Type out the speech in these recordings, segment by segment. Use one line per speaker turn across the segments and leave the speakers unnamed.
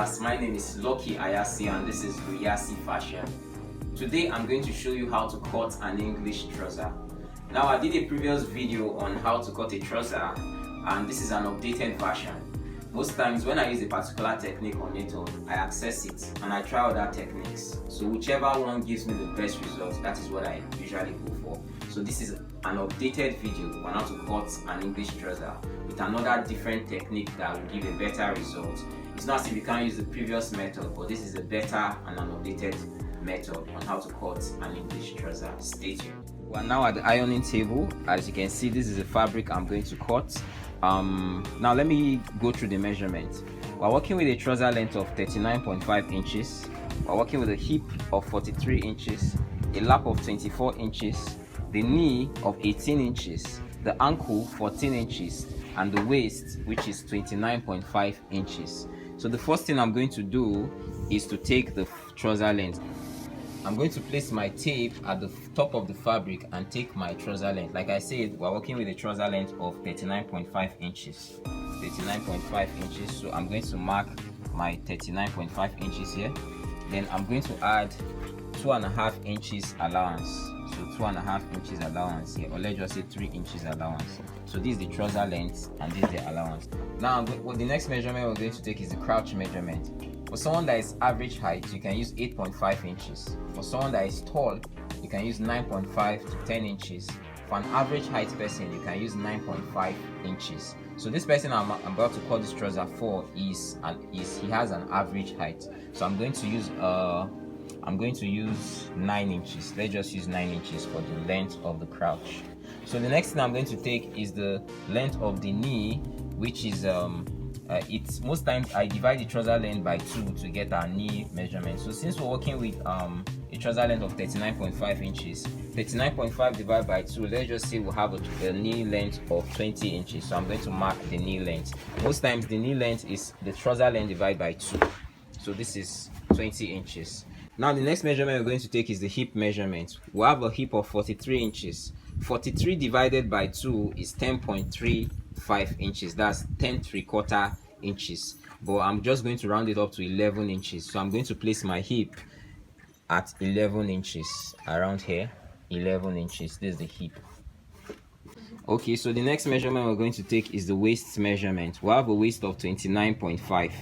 class, my name is Lucky Ayasi and this is Luyasi Fashion. Today I'm going to show you how to cut an English trouser. Now I did a previous video on how to cut a trouser and this is an updated version. Most times when I use a particular technique or method, I access it and I try other techniques. So whichever one gives me the best results, that is what I usually go for. So this is an updated video on how to cut an English trouser with another different technique that will give a better result. It's not as if you can't use the previous method, but this is a better and an updated method on how to cut an English trouser. Stay tuned. We are now at the ironing table. As you can see, this is the fabric I'm going to cut. Now let me go through the measurement. We're working with a trouser length of 39.5 inches. We're working with a hip of 43 inches, a lap of 24 inches, the knee of 18 inches, the ankle 14 inches, and the waist, which is 29.5 inches. So the first thing I'm going to do is to take the trouser length. I'm going to place my tape at the top of the fabric and take my trouser length. Like I said, we're working with a trouser length of 39.5 inches. 39.5 inches. So I'm going to mark my 39.5 inches here. Then I'm going to add 2.5 inches allowance. So 2.5 inches allowance here, or let's just say 3 inches allowance. So this is the trouser length and this is the allowance. Now the next measurement we're going to take is the crouch measurement. For someone that is average height, you can use 8.5 inches. For someone that is tall, you can use 9.5 to 10 inches. For an average height person, you can use 9.5 inches. So this person I'm about to cut this trouser for he has an average height. So I'm going to use 9 inches. Let's just use 9 inches for the length of the crouch. So the next thing I'm going to take is the length of the knee, which is it's most times I divide the trouser length by 2 to get our knee measurement. So since we're working with a trouser length of 39.5 inches, 39.5 divided by 2, let's just say we'll have a knee length of 20 inches. So I'm going to mark the knee length. Most times the knee length is the trouser length divided by 2. So this is 20 inches. Now the next measurement we're going to take is the hip measurement. We have a hip of 43 inches. 43 divided by 2 is 10.35 inches. That's 10.75 inches. But I'm just going to round it up to 11 inches. So I'm going to place my hip at 11 inches. Around here, 11 inches. This is the hip. Okay, so the next measurement we're going to take is the waist measurement. We have a waist of 29.5.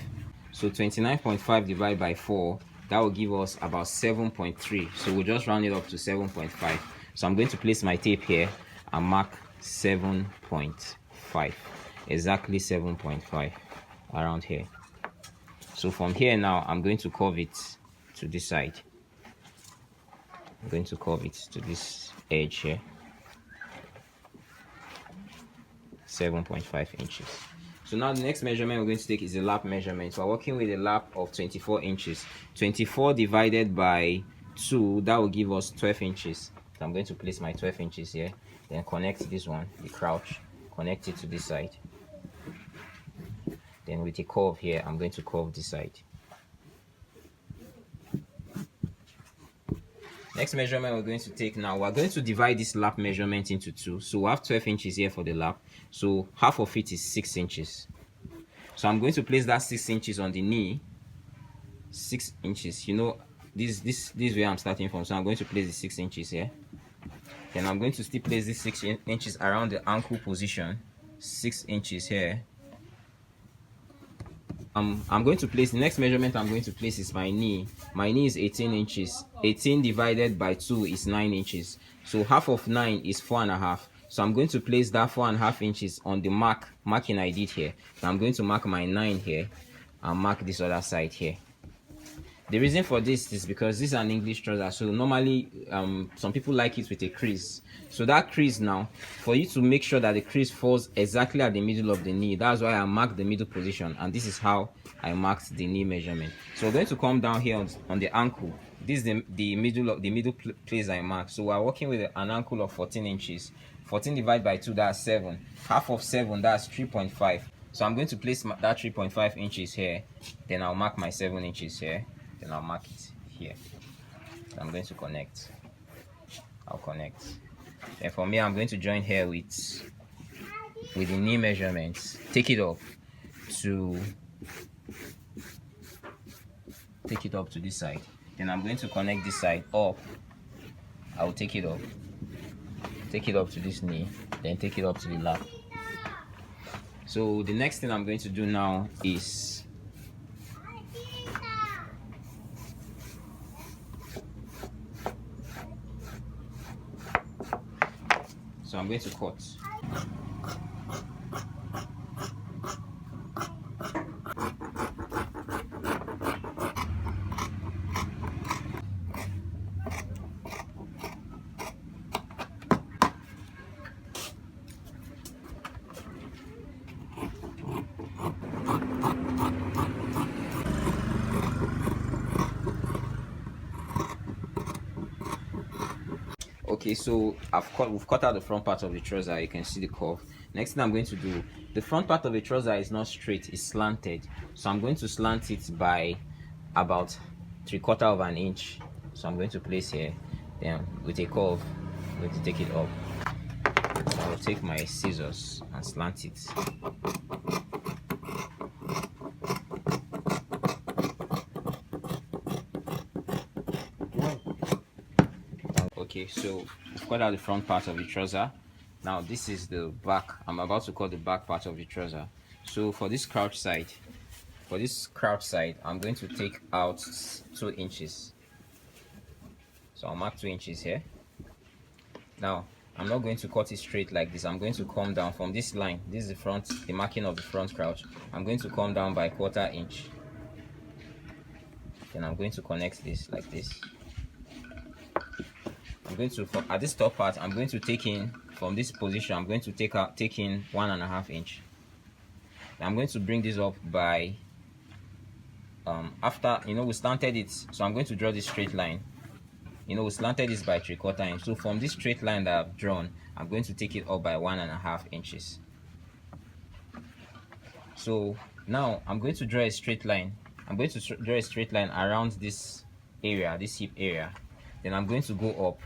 So 29.5 divided by 4, that will give us about 7.3. So we'll just round it up to 7.5. So I'm going to place my tape here and mark 7.5. Exactly 7.5 around here. So from here now, I'm going to curve it to this side. I'm going to curve it to this edge here. 7.5 inches. So now the next measurement we're going to take is the lap measurement. So we're working with a lap of 24 inches. 24 divided by 2, that will give us 12 inches. So I'm going to place my 12 inches here, then connect this one, the crouch, connect it to this side. Then with a curve here, I'm going to curve this side. Next measurement we're going to take now, we're going to divide this lap measurement into 2. So we have 12 inches here for the lap. So half of it is 6 inches. So I'm going to place that 6 inches on the knee. 6 inches. You know, this is where I'm starting from. So I'm going to place the 6 inches here. Then I'm going to still place this 6 inches around the ankle position. 6 inches here. I'm going to place the next measurement I'm going to place is my knee. My knee is 18 inches. 18 divided by 2 is 9 inches. So half of 9 is 4.5. So I'm going to place that 4.5 inches on the marking I did here. So I'm going to mark my 9 here and mark this other side here. The reason for this is because this is an English trouser. So normally some people like it with a crease. So that crease now, for you to make sure that the crease falls exactly at the middle of the knee, that's why I marked the middle position, and this is how I marked the knee measurement. So we're going to come down here on the ankle. This is the middle place I marked. So we're working with an ankle of 14 inches. 14 divided by 2, that's 7. Half of 7, that's 3.5. So I'm going to place that 3.5 inches here. Then I'll mark my 7 inches here. Then I'll mark it here. So I'm going to connect. I'll connect. And for me, I'm going to join here with the knee measurements. Take it up to take it up to this side. Then I'm going to connect this side up. I will take it up to this knee, then take it up to the lap. So the next thing I'm going to do now is I'm going to cut. Okay, so we've cut out the front part of the trouser. You can see the curve. Next thing I'm going to do, the front part of the trouser is not straight, it's slanted. So I'm going to slant it by about 3/4 of an inch. So I'm going to place here, then with a curve, I'm going to take it up. So I'll take my scissors and slant it. Okay, so we've cut out the front part of the trouser. Now this is the back. I'm about to cut the back part of the trouser. So for this crouch side, I'm going to take out 2 inches. So I'll mark 2 inches here. Now I'm not going to cut it straight like this. I'm going to come down from this line. This is the marking of the front crouch. I'm going to come down by 1/4 inch. Then I'm going to connect this like this. I'm going to, at this top part, I'm going to take in from this position. I'm going to take in 1.5 inch. I'm going to bring this up by after we slanted it. So I'm going to draw this straight line. We slanted this by 3/4 inch. So from this straight line that I've drawn, I'm going to take it up by 1.5 inches. So now I'm going to draw a straight line. I'm going to draw a straight line around this area, this hip area. Then I'm going to go up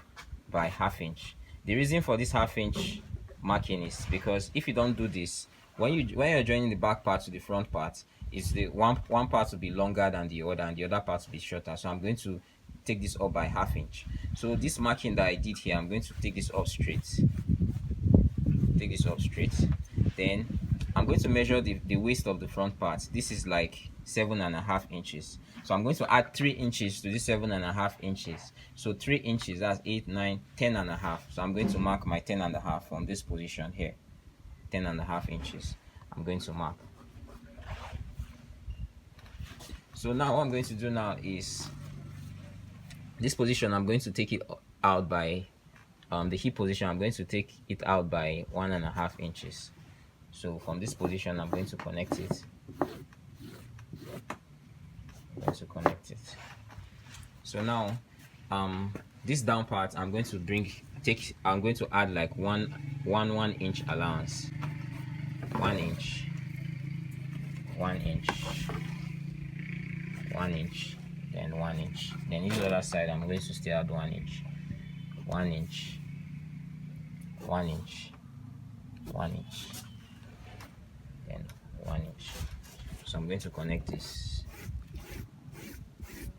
by 1/2 inch. The reason for this 1/2 inch marking is because if you don't do this, when you're joining the back part to the front part, it's the one part will be longer than the other and the other part will be shorter. So I'm going to take this up by 1/2 inch. So this marking that I did here, I'm going to take this up straight. Then I'm going to measure the waist of the front part. This is like 7.5 inches. So I'm going to add 3 inches to this 7.5 inches. So 3 inches, that's 8, 9, 10.5. So I'm going to mark my 10.5 from this position here. 10.5 inches. I'm going to mark. So now what I'm going to do now is this position. I'm going to take it out by the hip position. I'm going to take it out by 1.5 inches. So from this position, I'm going to connect it. So now this down part, I'm going to add like 1 inch allowance. 1 inch, 1 inch, 1 inch, then 1 inch. Then this other side, I'm going to still add 1 inch, 1 inch, 1 inch, 1 inch, then 1 inch. So I'm going to connect this.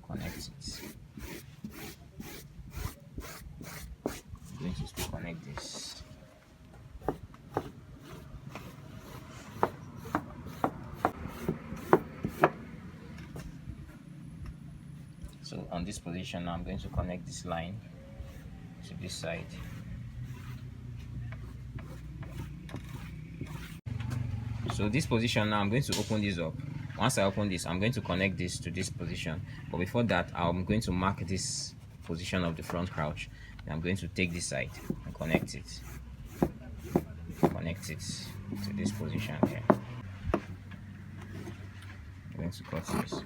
Connect it. I'm going to still connect this. So on this position, I'm going to connect this line to this side. So this position now, I'm going to open this up. Once I open this, I'm going to connect this to this position. But before that, I'm going to mark this position of the front crouch. I'm going to take this side and connect it. Connect it to this position here. I'm going to cut this.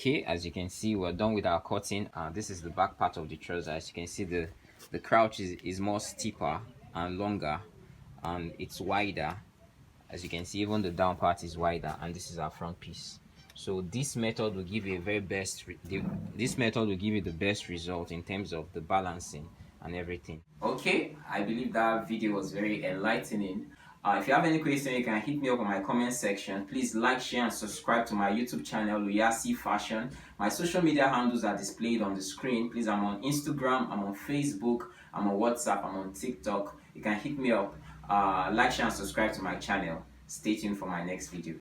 Okay, as you can see, we're done with our cutting. This is the back part of the trouser. As you can see, the crouch is more steeper and longer, and it's wider. As you can see, even the down part is wider, and this is our front piece. So this method will give you a this method will give you the best result in terms of the balancing and everything. Okay, I believe that video was very enlightening. If you have any question, you can hit me up on my comment section. Please like, share, and subscribe to my YouTube channel, Luyasi Fashion. My social media handles are displayed on the screen. Please, I'm on Instagram, I'm on Facebook, I'm on WhatsApp, I'm on TikTok. You can hit me up. Like, share, and subscribe to my channel. Stay tuned for my next video.